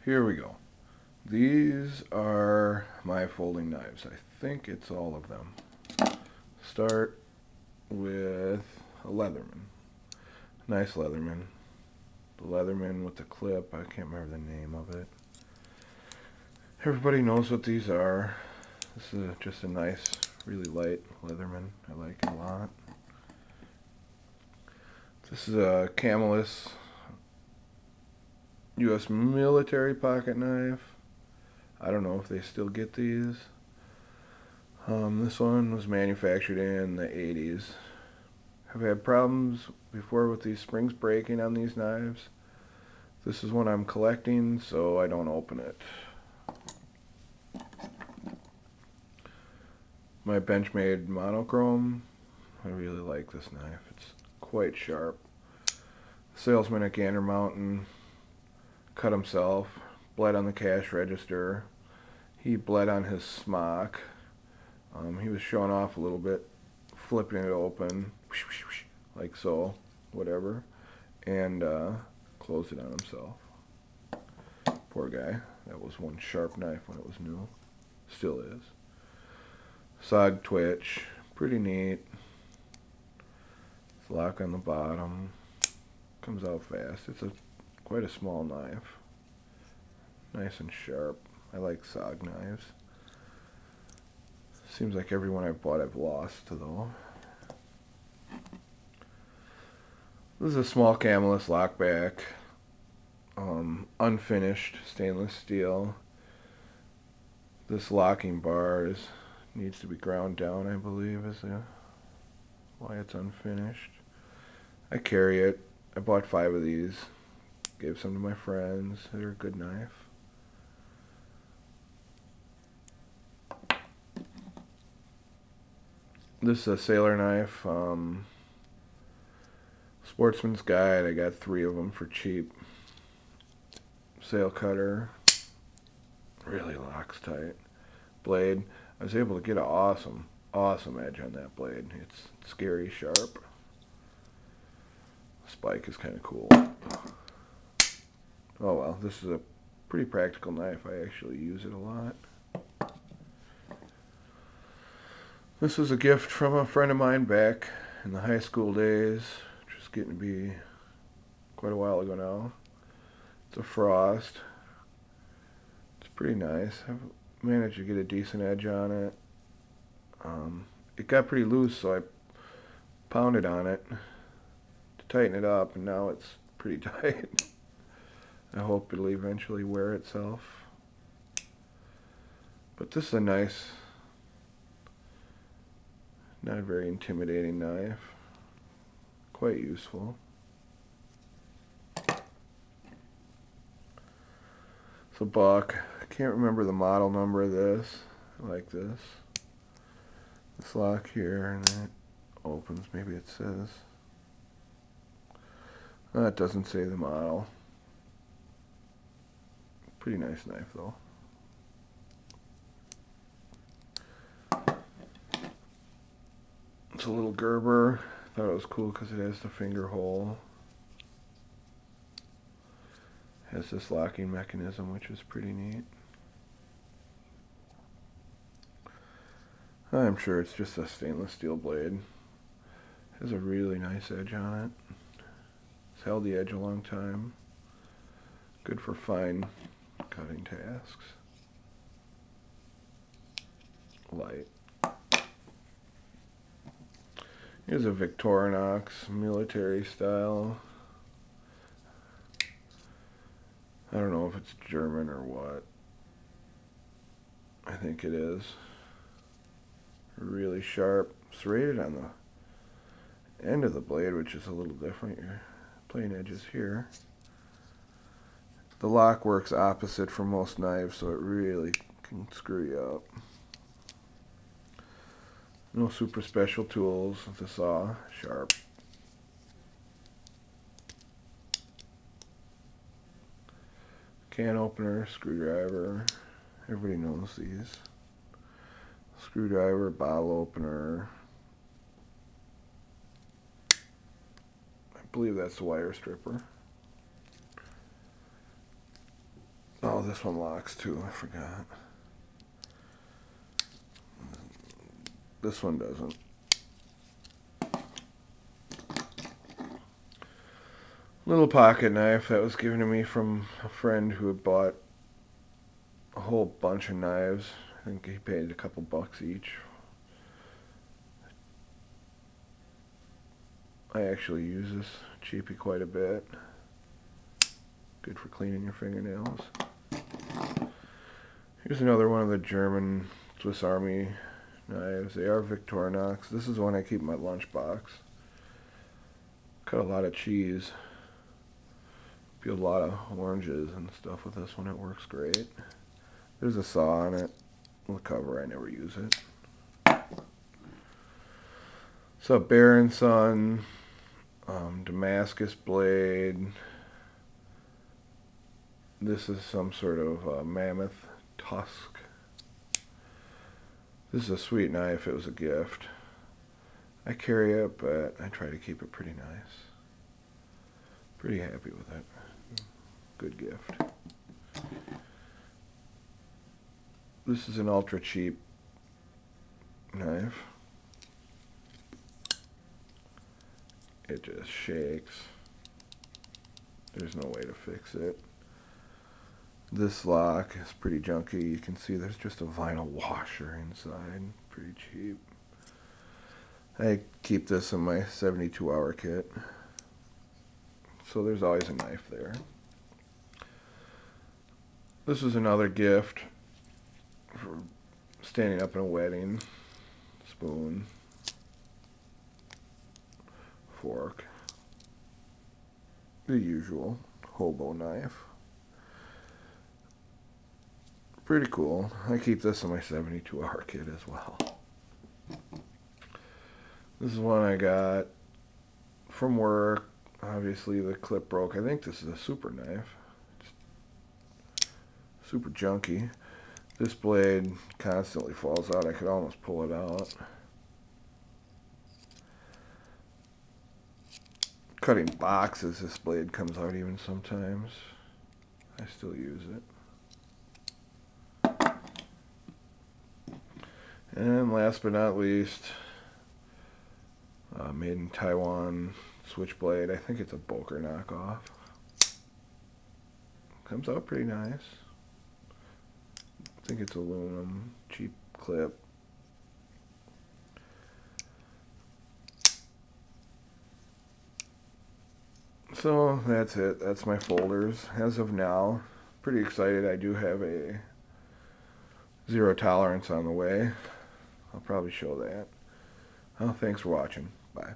Here we go. These are my folding knives. I think it's all of them. Start with a Leatherman. Nice Leatherman. The Leatherman with the clip. I can't remember the name of it. Everybody knows what these are. This is just a nice, really light Leatherman. I like it a lot. This is a Camelus U.S. military pocket knife. I don't know if they still get these. This one was manufactured in the 80s. I've had problems before with these springs breaking on these knives. This is one I'm collecting, so I don't open it. My Benchmade monochrome. I really like this knife. It's quite sharp. Salesman at Gander Mountain cut himself, bled on the cash register. He bled on his smock. He was showing off a little bit, flipping it open, like so, whatever, and closed it on himself. Poor guy. That was one sharp knife when it was new. Still is. Sog twitch. Pretty neat. It's lock on the bottom. Comes out fast. It's quite a small knife. Nice and sharp. I like Sog knives. Seems like every one I've bought I've lost though. This is a small Camelus lockback. Unfinished stainless steel. This locking bar needs to be ground down, I believe, is why it's unfinished. I carry it. I bought 5 of these. Gave some to my friends. They're a good knife. This is a sailor knife. Sportsman's Guide. I got 3 of them for cheap. Sail cutter. Really locks tight. Blade. I was able to get an awesome edge on that blade. It's scary sharp. Spike is kind of cool. Oh well, this is a pretty practical knife. I actually use it a lot. This was a gift from a friend of mine back in the high school days, which is getting to be quite a while ago now. It's a Frost. It's pretty nice. I've managed to get a decent edge on it. It got pretty loose, so I pounded on it to tighten it up, and now it's pretty tight. I hope it'll eventually wear itself. But this is a nice, not very intimidating knife. Quite useful. It's a Buck. I can't remember the model number of this. I like this. This lock here, and then it opens. Maybe it says. Oh, it doesn't say the model. Pretty nice knife though. It's a little Gerber. Thought it was cool because it has the finger hole. Has this locking mechanism, which is pretty neat. I'm sure it's just a stainless steel blade. Has a really nice edge on it. It's held the edge a long time. Good for fine cutting tasks. Light. Here's a Victorinox military style. I don't know if it's German or what. I think it is. Really sharp. It's rated on the end of the blade, which is a little different. Your plain edges here. The lock works opposite for most knives, so it really can screw you up. No super special tools with the saw. Sharp. Can opener, screwdriver. Everybody knows these. Screwdriver, bottle opener. I believe that's the wire stripper. Oh, Oh, this one locks too, I forgot. This one doesn't. Little pocket knife that was given to me from a friend who had bought a whole bunch of knives. I think he paid a couple bucks each. I actually use this cheapie quite a bit. Good for cleaning your fingernails. Here's another one of the German Swiss Army knives. They are Victorinox. This is one I keep in my lunchbox. Cut a lot of cheese. Peel a lot of oranges and stuff with this one. It works great. There's a saw on it. On the cover, I never use it. So Bear & Son, Damascus blade. This is some sort of mammoth tusk. This is a sweet knife. It was a gift. I carry it, but I try to keep it pretty nice. Pretty happy with it. Good gift. This is an ultra cheap knife. It just shakes. There's no way to fix it. This lock is pretty junky. You can see there's just a vinyl washer inside. Pretty cheap. I keep this in my 72-hour kit. So there's always a knife there. This is another gift for standing up in a wedding. Spoon. Fork. The usual hobo knife. Pretty cool. I keep this in my 72-hour kit as well. This is one I got from work. Obviously the clip broke. I think this is a super knife. It's super junky. This blade constantly falls out. I could almost pull it out. Cutting boxes, this blade comes out even sometimes. I still use it. And last but not least, made in Taiwan switchblade. I think it's a Boker knockoff. Comes out pretty nice. I think it's aluminum, cheap clip. So that's it. That's my folders. As of now, pretty excited. I do have a zero tolerance on the way. I'll probably show that. Well, thanks for watching. Bye.